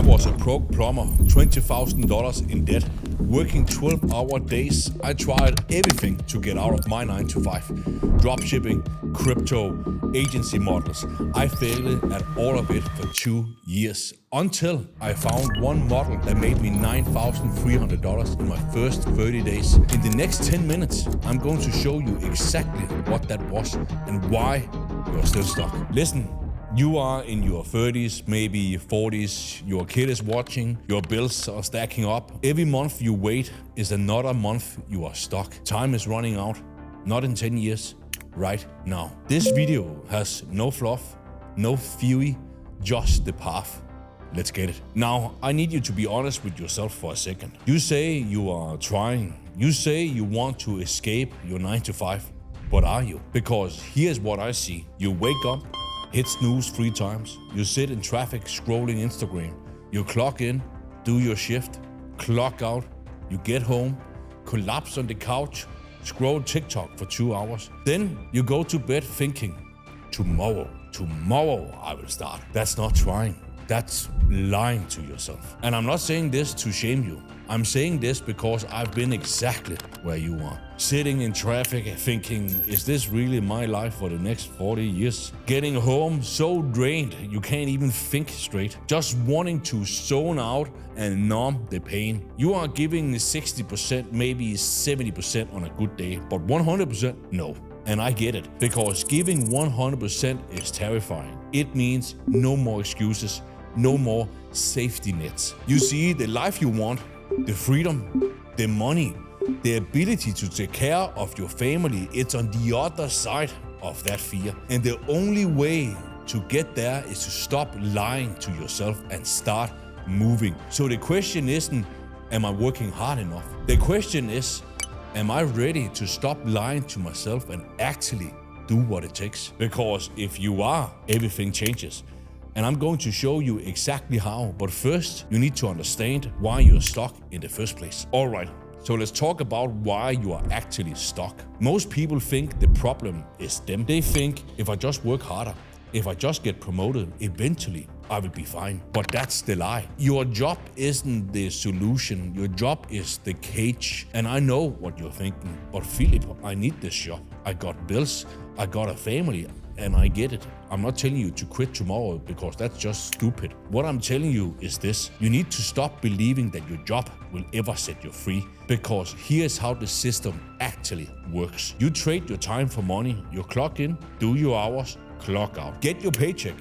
was a broke plumber, $20,000 in debt, working 12-hour days. I tried everything to get out of my 9 to 5. Dropshipping, crypto, agency models. I failed at all of it for 2 years until I found one model that made me $9,300 in my first 30 days. In the next 10 minutes, I'm going to show you exactly what that was and why you're still stuck. Listen. You are in your 30s, maybe 40s, your kid is watching, your bills are stacking up. Every month you wait is another month you are stuck. Time is running out, not in 10 years, right now. This video has no fluff, no theory, just the path. Let's get it. Now, I need you to be honest with yourself for a second. You say you are trying. You say you want to escape your 9 to 5, but are you? Because here's what I see. You wake up, hit snooze 3 times, you sit in traffic scrolling Instagram, you clock in, do your shift, clock out, you get home, collapse on the couch, scroll TikTok for 2 hours. Then you go to bed thinking, tomorrow I will start. That's not trying. That's lying to yourself. And I'm not saying this to shame you. I'm saying this because I've been exactly where you are. Sitting in traffic thinking, is this really my life for the next 40 years? Getting home so drained you can't even think straight. Just wanting to zone out and numb the pain. You are giving 60%, maybe 70% on a good day, but 100% no. And I get it, because giving 100% is terrifying. It means no more excuses, no more safety nets. You see, the life you want, the freedom, the money, the ability to take care of your family, it's on the other side of that fear. And the only way to get there is to stop lying to yourself and start moving. So the question isn't, am I working hard enough? The question is, am I ready to stop lying to myself and actually do what it takes? Because if you are, everything changes. And I'm going to show you exactly how. But first, you need to understand why you're stuck in the first place. All right, so let's talk about why you are actually stuck. Most people think the problem is them. They think, if I just work harder, if I just get promoted, eventually I will be fine. But that's the lie. Your job isn't the solution. Your job is the cage. And I know what you're thinking. But Philip, I need this job. I got bills. I got a family. And I get it. I'm not telling you to quit tomorrow because that's just stupid. What I'm telling you is this. You need to stop believing that your job will ever set you free, because here's how the system actually works. You trade your time for money. You clock in, do your hours, clock out. Get your paycheck.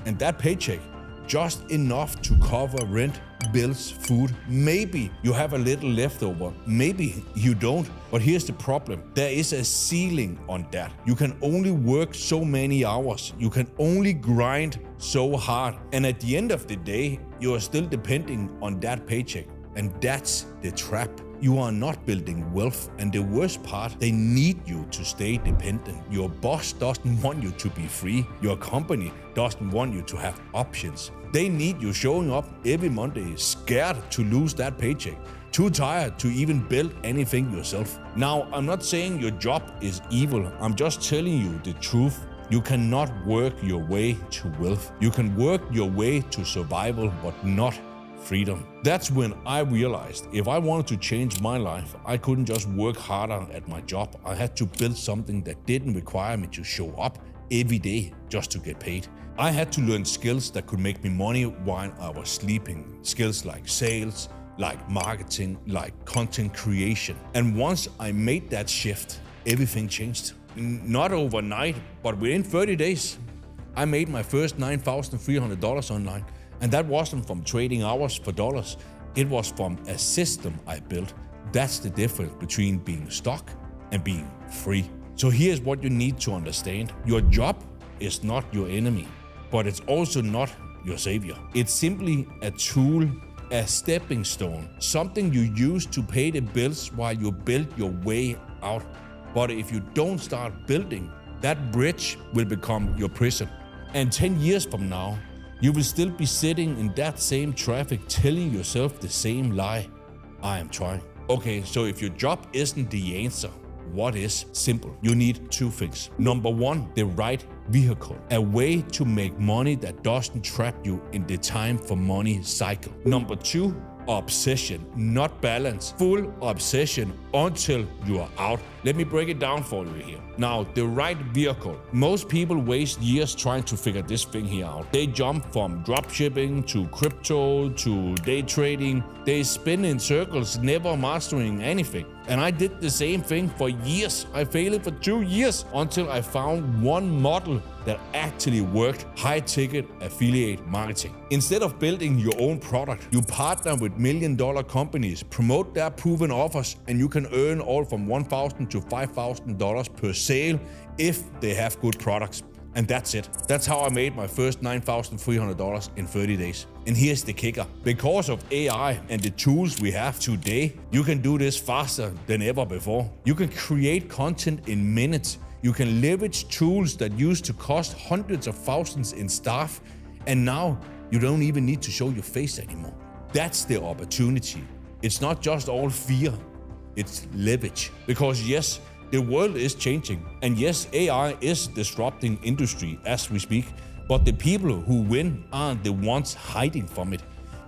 And that paycheck, just enough to cover rent, bills, food. Maybe you have a little leftover. Maybe you don't. But here's the problem. There is a ceiling on that. You can only work so many hours. You can only grind so hard. And at the end of the day, you are still depending on that paycheck. And that's the trap. You are not building wealth, and the worst part, they need you to stay dependent. Your boss doesn't want you to be free. Your company doesn't want you to have options. They need you showing up every Monday, scared to lose that paycheck, too tired to even build anything yourself. Now, I'm not saying your job is evil. I'm just telling you the truth. You cannot work your way to wealth. You can work your way to survival, but not freedom. That's when I realized if I wanted to change my life, I couldn't just work harder at my job. I had to build something that didn't require me to show up every day just to get paid. I had to learn skills that could make me money while I was sleeping. Skills like sales, like marketing, like content creation. And once I made that shift, everything changed. Not overnight, but within 30 days, I made my first $9,300 online. And that wasn't from trading hours for dollars. It was from a system I built. That's the difference between being stuck and being free. So here's what you need to understand. Your job is not your enemy, but it's also not your savior. It's simply a tool, a stepping stone, something you use to pay the bills while you build your way out. But if you don't start building, that bridge will become your prison. And 10 years from now, you will still be sitting in that same traffic telling yourself the same lie. I am trying. Okay, so if your job isn't the answer, what is? Simple. You need 2 things. Number 1, the right vehicle, a way to make money that doesn't trap you in the time for money cycle. Number 2, obsession, not balance. Full obsession until you are out. Let me break it down for you here. Now, the right vehicle. Most people waste years trying to figure this thing here out. They jump from dropshipping to crypto to day trading. They spin in circles, never mastering anything. And I did the same thing for years. I failed for 2 years until I found one model that actually worked: high-ticket affiliate marketing. Instead of building your own product, you partner with million-dollar companies, promote their proven offers, and you can earn all from $1,000 to $5,000 per sale if they have good products. And that's it. That's how I made my first $9,300 in 30 days. And here's the kicker. Because of AI and the tools we have today, you can do this faster than ever before. You can create content in minutes. You can leverage tools that used to cost hundreds of thousands in staff, and now you don't even need to show your face anymore. That's the opportunity. It's not just all fear, it's leverage. Because yes, the world is changing, and yes, AI is disrupting industry as we speak, but the people who win aren't the ones hiding from it.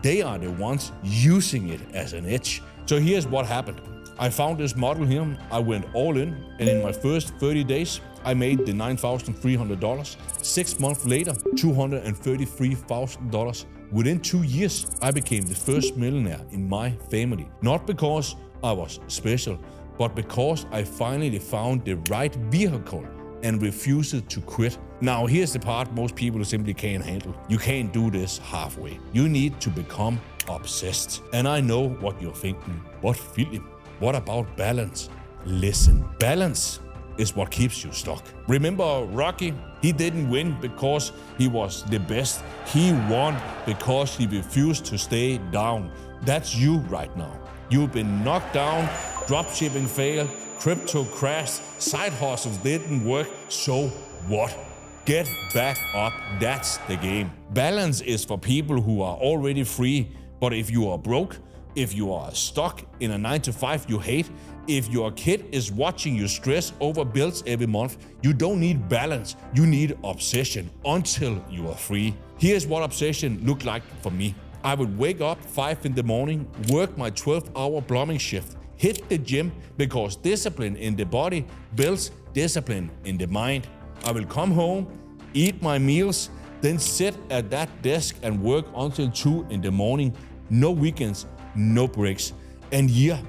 They are the ones using it as an edge. So here's what happened. I found this model here, I went all in, and in my first 30 days, I made the $9,300. 6 months later, $233,000. Within 2 years, I became the first millionaire in my family. Not because I was special, but because I finally found the right vehicle and refused to quit. Now, here's the part most people simply can't handle. You can't do this halfway. You need to become obsessed. And I know what you're thinking. But Philip, what about balance? Listen, balance is what keeps you stuck. Remember Rocky? He didn't win because he was the best. He won because he refused to stay down. That's you right now. You've been knocked down, dropshipping failed, crypto crashed, side hustles didn't work. So what? Get back up. That's the game. Balance is for people who are already free. But if you are broke, if you are stuck in a 9-to-5 you hate, if your kid is watching you stress over bills every month, you don't need balance, you need obsession until you are free. Here's what obsession looked like for me. I would wake up 5 in the morning, work my 12-hour plumbing shift, hit the gym because discipline in the body builds discipline in the mind. I will come home, eat my meals, then sit at that desk and work until 2 in the morning. No weekends, no breaks. And yeah,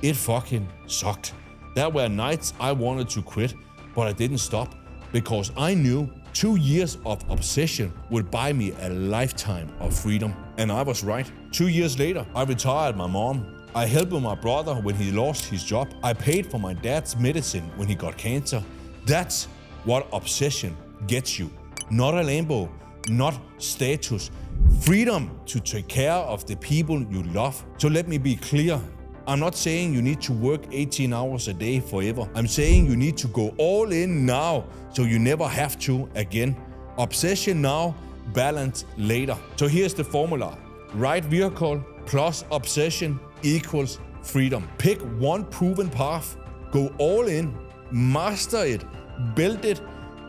it fucking sucked. There were nights I wanted to quit, but I didn't stop because I knew 2 years of obsession would buy me a lifetime of freedom. And I was right. 2 years later, I retired my mom. I helped my brother when he lost his job. I paid for my dad's medicine when he got cancer. That's what obsession gets you. Not a Lambo, not status. Freedom to take care of the people you love. So let me be clear. I'm not saying you need to work 18 hours a day forever. I'm saying you need to go all in now so you never have to again. Obsession now, balance later. So here's the formula. Right vehicle plus obsession equals freedom. Pick one proven path, go all in, master it, build it,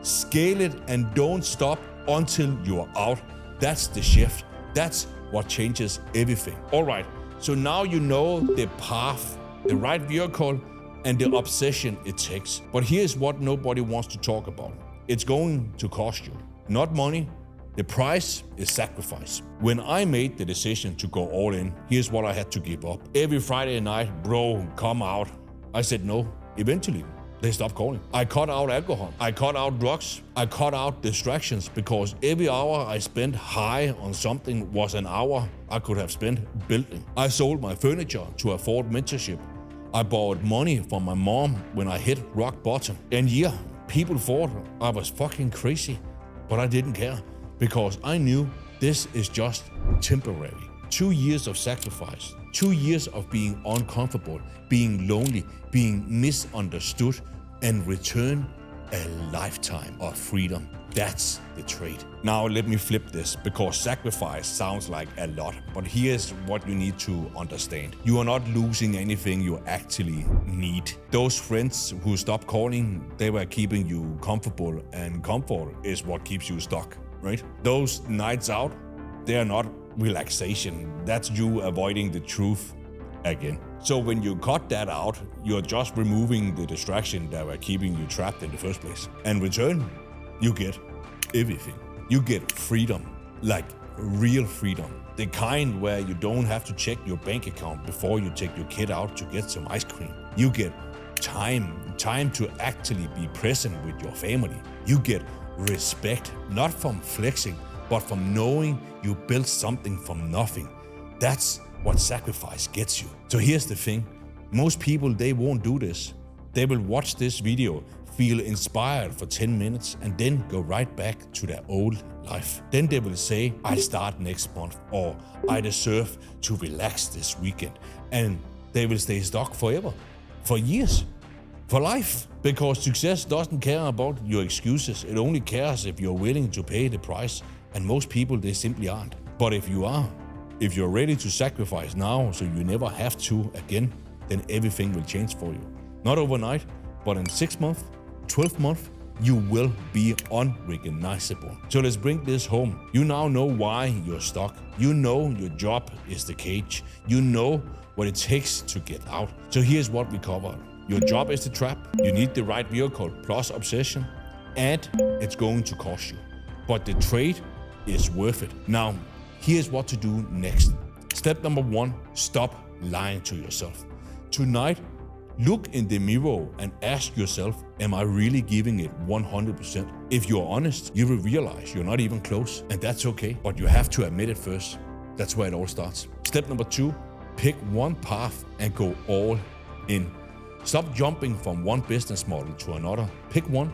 scale it, and don't stop until you're out. That's the shift. That's what changes everything. All right. So now you know the path, the right vehicle, and the obsession it takes. But here's what nobody wants to talk about. It's going to cost you, not money. The price is sacrifice. When I made the decision to go all in, here's what I had to give up. Every Friday night, bro, come out. I said no. Eventually, they stopped calling. I cut out alcohol. I cut out drugs. I cut out distractions because every hour I spent high on something was an hour I could have spent building. I sold my furniture to afford mentorship. I borrowed money from my mom when I hit rock bottom. And yeah, people thought I was fucking crazy, but I didn't care because I knew this is just temporary. 2 years of sacrifice, 2 years of being uncomfortable, being lonely, being misunderstood, and return a lifetime of freedom. That's the trade. Now let me flip this, because sacrifice sounds like a lot, but here's what you need to understand. You are not losing anything you actually need. Those friends who stopped calling, they were keeping you comfortable, and comfort is what keeps you stuck, right? Those nights out, they are not relaxation. That's you avoiding the truth again. So when you cut that out, you're just removing the distraction that were keeping you trapped in the first place. And in return, you get everything. You get freedom, like real freedom. The kind where you don't have to check your bank account before you take your kid out to get some ice cream. You get time to actually be present with your family. You get respect, not from flexing, but from knowing you built something from nothing. That's what sacrifice gets you. So here's the thing. Most people, they won't do this. They will watch this video, feel inspired for 10 minutes, and then go right back to their old life. Then they will say, I'll start next month, or I deserve to relax this weekend. And they will stay stuck forever, for years, for life. Because success doesn't care about your excuses. It only cares if you're willing to pay the price. And most people, they simply aren't. But if you are, if you're ready to sacrifice now so you never have to again, then everything will change for you. Not overnight, but in 6 months, 12 months, you will be unrecognizable. So let's bring this home. You now know why you're stuck. You know your job is the cage. You know what it takes to get out. So here's what we covered. Your job is the trap. You need the right vehicle plus obsession, and it's going to cost you. But the trade is worth it. Now, here's what to do next. Step number 1, stop lying to yourself. Tonight, look in the mirror and ask yourself, am I really giving it 100%? If you're honest, you will realize you're not even close, and that's okay, but you have to admit it first. That's where it all starts. Step number 2, pick one path and go all in. Stop jumping from one business model to another. Pick one,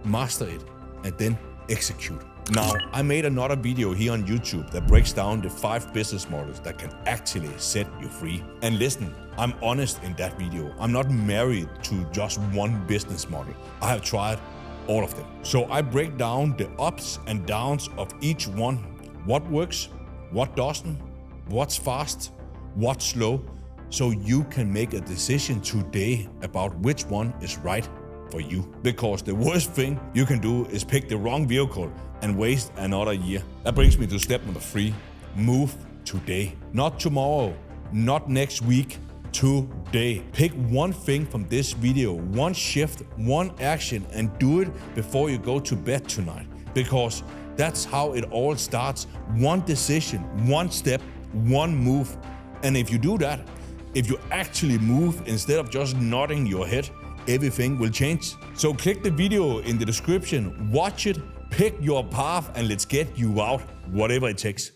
master it, and then execute. Now, I made another video here on YouTube that breaks down the 5 business models that can actually set you free. And listen, I'm honest in that video. I'm not married to just one business model. I have tried all of them. So I break down the ups and downs of each one. What works, what doesn't, what's fast, what's slow, so you can make a decision today about which one is right for you. Because the worst thing you can do is pick the wrong vehicle and waste another year. That brings me to step number 3. Move today. Not tomorrow, not next week, today. Pick one thing from this video, one shift, one action, and do it before you go to bed tonight. Because that's how it all starts. One decision, one step, one move. And if you do that, if you actually move instead of just nodding your head, everything will change. So click the video in the description, watch it, pick your path, and let's get you out, whatever it takes.